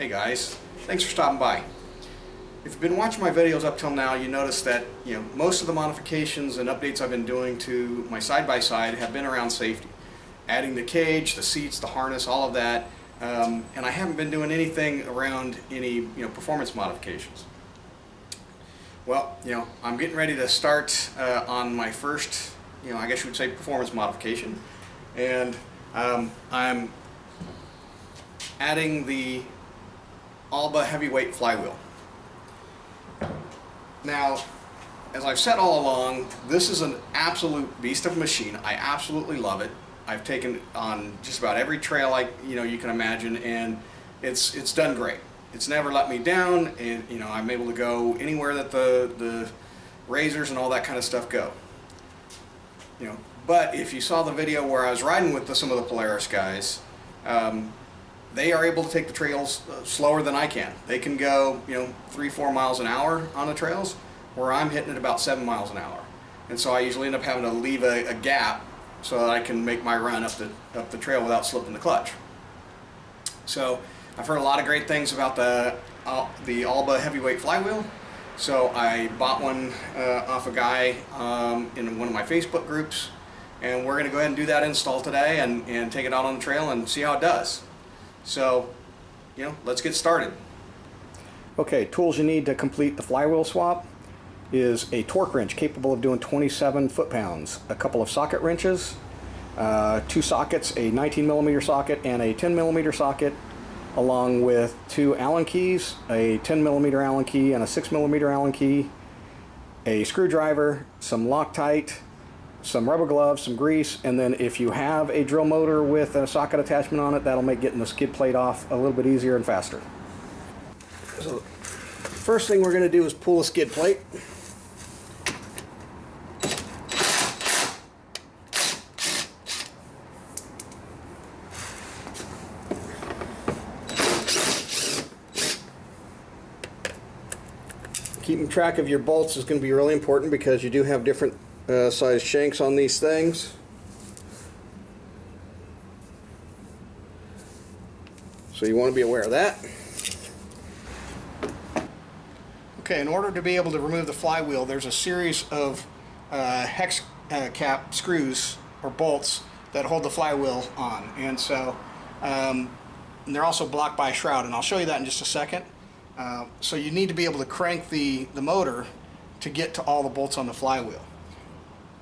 Hey guys, thanks for stopping by. If you've been watching my videos up till now, you notice that most of the modifications and updates I've been doing to my side-by-side have been around safety. Adding the cage, the seats, the harness, all of that, and I haven't been doing anything around any performance modifications. Well, I'm getting ready to start on my first, I guess you would say, performance modification, and I'm adding the Alba heavyweight flywheel. Now, as I've said all along, this is an absolute beast of a machine. I absolutely love it. I've taken on just about every trail you can imagine, and it's done great. It's never let me down, and I'm able to go anywhere that the razors and all that kind of stuff go. But if you saw the video where I was riding with some of the Polaris guys, they are able to take the trails slower than I can. They can go 3-4 miles an hour on the trails, where I'm hitting at about 7 miles an hour. And so I usually end up having to leave a gap so that I can make my run up the trail without slipping the clutch. So I've heard a lot of great things about the Alba heavyweight flywheel. So I bought one off a guy in one of my Facebook groups, and we're going to go ahead and do that install today and take it out on the trail and see how it does. So, let's get started. Okay, tools you need to complete the flywheel swap is a torque wrench capable of doing 27 foot-pounds, a couple of socket wrenches, 2 sockets, a 19mm socket and a 10mm socket, along with 2 Allen keys, a 10mm Allen key and a 6mm Allen key, a screwdriver, some Loctite, some rubber gloves, some grease, and then if you have a drill motor with a socket attachment on it, that'll make getting the skid plate off a little bit easier and faster. So first thing we're going to do is pull the skid plate. Keeping track of your bolts is going to be really important because you do have different size shanks on these things. So you want to be aware of that. Okay, in order to be able to remove the flywheel, there's a series of hex cap screws or bolts that hold the flywheel on, and so and they're also blocked by a shroud, and I'll show you that in just a second. So you need to be able to crank the motor to get to all the bolts on the flywheel.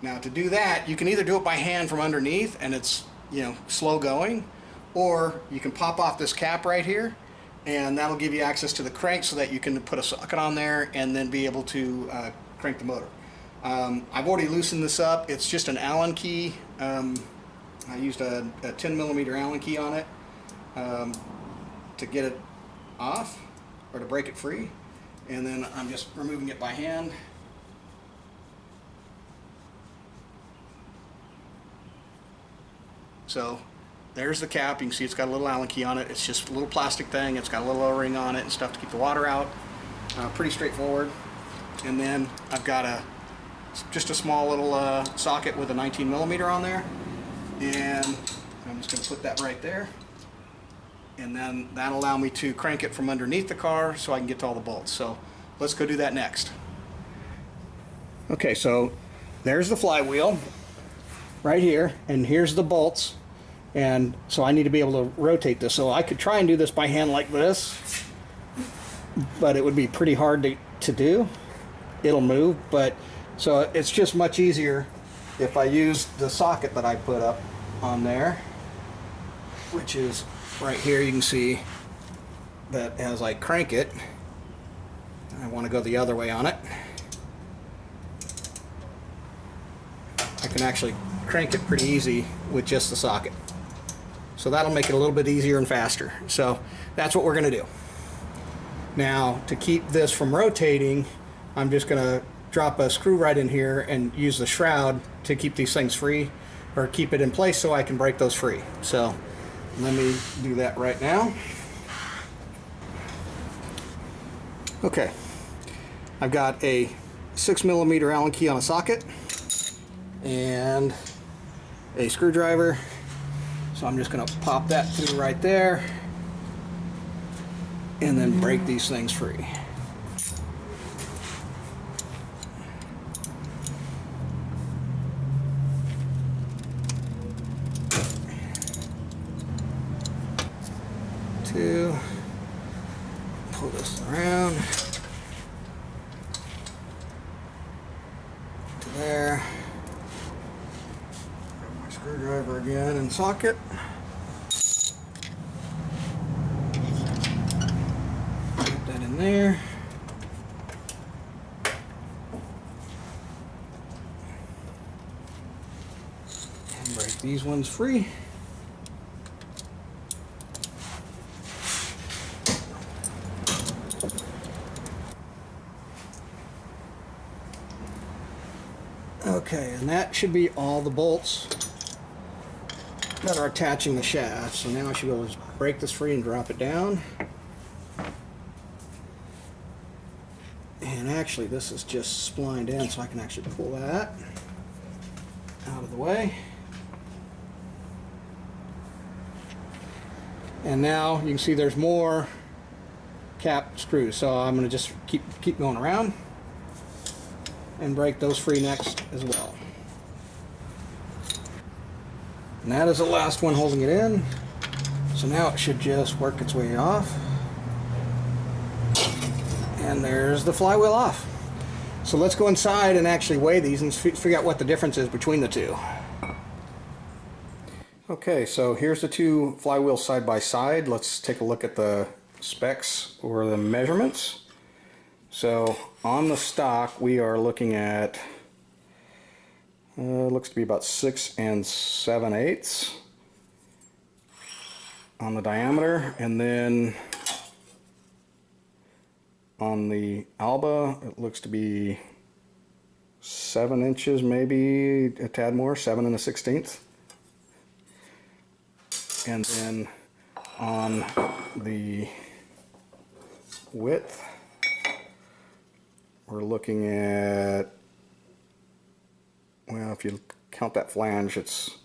Now, to do that, you can either do it by hand from underneath, and it's slow going, or you can pop off this cap right here, and that'll give you access to the crank so that you can put a socket on there and then be able to crank the motor. I've already loosened this up. It's just an Allen key. I used a 10mm Allen key on it to get it off, or to break it free, and then I'm just removing it by hand. So there's the cap. You can see it's got a little Allen key on it. It's just a little plastic thing. It's got a little O-ring on it and stuff to keep the water out. Pretty straightforward. And then I've got just a small little socket with a 19mm on there, and I'm just going to put that right there, and then that'll allow me to crank it from underneath the car so I can get to all the bolts. So let's go do that next. Okay, so there's the flywheel right here, and here's the bolts, and so I need to be able to rotate this. So I could try and do this by hand like this, but it would be pretty hard to do. It'll move, but so it's just much easier if I use the socket that I put up on there, which is right here. You can see that as I crank it, I want to go the other way on it, I can actually crank it pretty easy with just the socket. So that'll make it a little bit easier and faster. So that's what we're going to do. Now, to keep this from rotating, I'm just going to drop a screw right in here and use the shroud to keep these things free, or keep it in place so I can break those free. So let me do that right now. Okay, I've got a 6mm Allen key on a socket and a screwdriver. So I'm just going to pop that through right there. and then break these things free. Two, pull this around to there. Grab my screwdriver again and socket. Put that in there. And break these ones free. Okay, and that should be all the bolts that are attaching the shaft. So now I should be able to break this free and drop it down. And actually this is just splined in, so I can actually pull that out of the way. And now you can see there's more cap screws. So I'm going to just keep going around and break those free next as well. And that is the last one holding it in. So now it should just work its way off. And there's the flywheel off. So let's go inside and actually weigh these and figure out what the difference is between the two. Okay, so here's the two flywheels side by side. Let's take a look at the specs or the measurements. So on the stock we are looking at looks to be about 6 7/8 on the diameter, and then on the Alba it looks to be 7 inches, maybe a tad more, 7 1/16. And then on the width we're looking at, well, if you count that flange, it's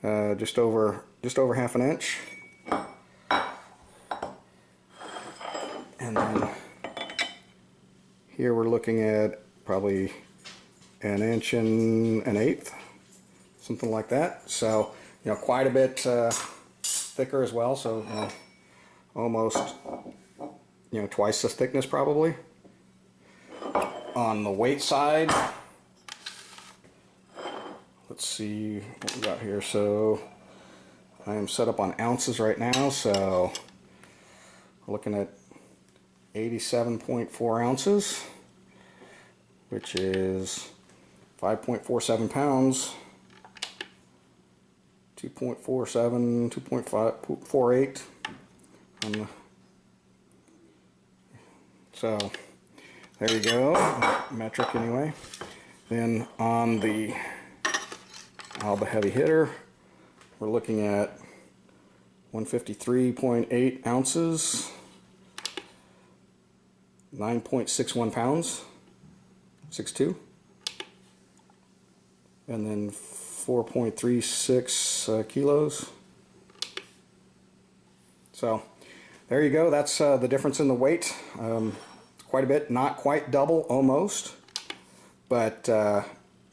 just over half an inch. And then here we're looking at probably 1 1/8", something like that. So, you know, quite a bit thicker as well. So, almost, twice the thickness probably. On the weight side, let's see what we got here. So I am set up on ounces right now, so we're looking at 87.4 ounces, which is 5.47 pounds, 2.47, 2.48 on the, so there you go, metric anyway. Then on the Alba heavy hitter, we're looking at 153.8 ounces, 9.61 pounds, 6'2", and then 4.36 kilos. So there you go, that's the difference in the weight. Quite a bit, not quite double, almost, but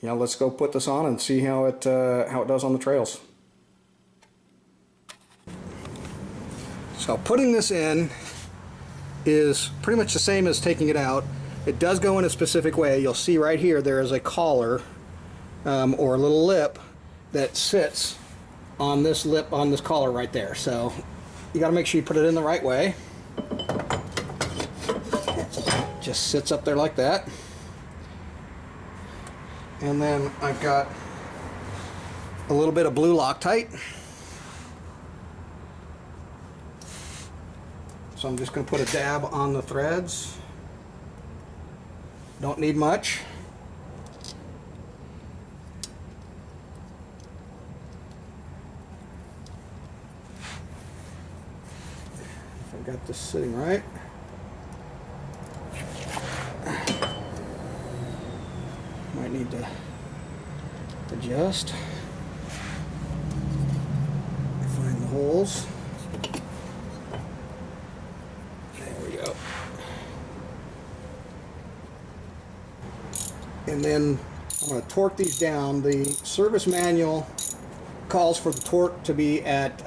let's go put this on and see how it does on the trails. So putting this in is pretty much the same as taking it out. It does go in a specific way. You'll see right here there is a collar or a little lip that sits on this lip, on this collar right there. So you got to make sure you put it in the right way. Just sits up there like that. And then I've got a little bit of blue Loctite. So I'm just going to put a dab on the threads. Don't need much. If I've got this sitting right. Might need to adjust. Find the holes. and then I'm going to torque these down. The service manual calls for the torque to be at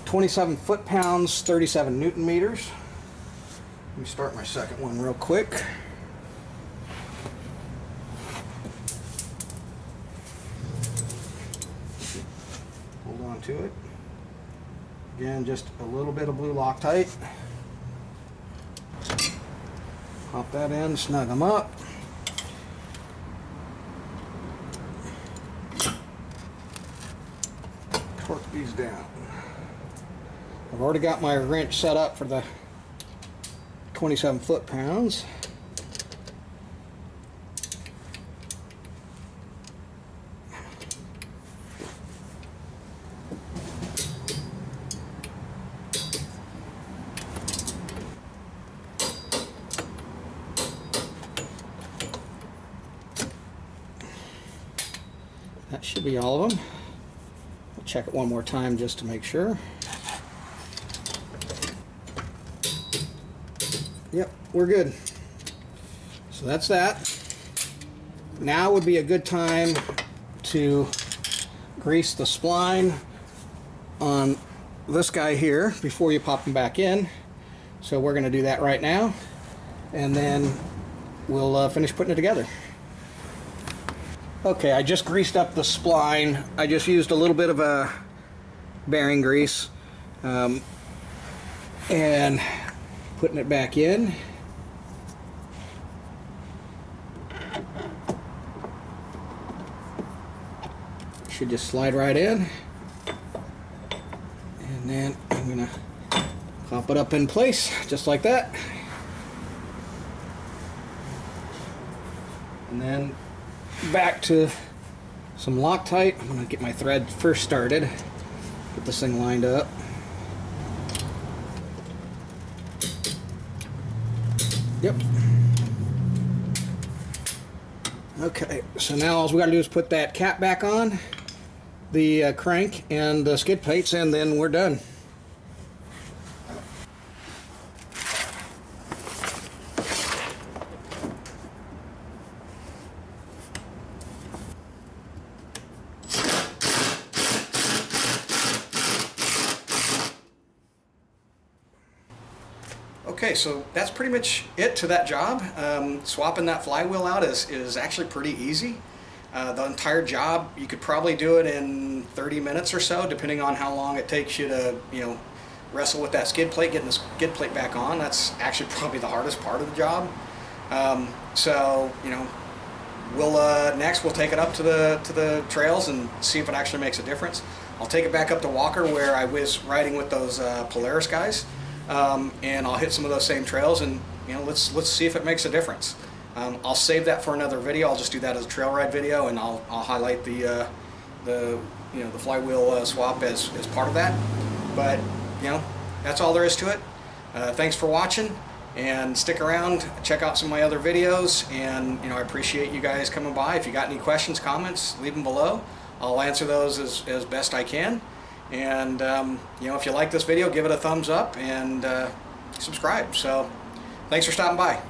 27 foot-pounds, 37 Newton meters. Let me start my second one real quick. Hold on to it. Again, just a little bit of blue Loctite. Pop that in, snug them up. Torque these down. I've already got my wrench set up for the 27 foot-pounds. That should be all of them. I'll check it one more time just to make sure. Yep, we're good. So that's that. Now would be a good time to grease the spline on this guy here before you pop them back in. So we're going to do that right now, and then we'll finish putting it together. Okay, I just greased up the spline. I just used a little bit of a bearing grease and putting it back in. Should just slide right in. And then I'm gonna pop it up in place just like that. And then back to some Loctite. I'm gonna get my thread first started, get this thing lined up. Yep. Okay, so now all we gotta do is put that cap back on, the crank and the skid plates, and then we're done. Okay, so that's pretty much it to that job. Swapping that flywheel out is actually pretty easy. The entire job, you could probably do it in 30 minutes or so, depending on how long it takes you to, wrestle with that skid plate, getting the skid plate back on. That's actually probably the hardest part of the job. Next we'll take it up to the trails and see if it actually makes a difference. I'll take it back up to Walker where I was riding with those Polaris guys. And I'll hit some of those same trails, and let's see if it makes a difference. I'll save that for another video. I'll just do that as a trail ride video, and I'll highlight the flywheel swap as part of that. But that's all there is to it. Thanks for watching, and stick around, check out some of my other videos, and I appreciate you guys coming by. If you got any questions, comments, leave them below. I'll answer those as best I can. And if you like this video, give it a thumbs up and subscribe. So thanks for stopping by.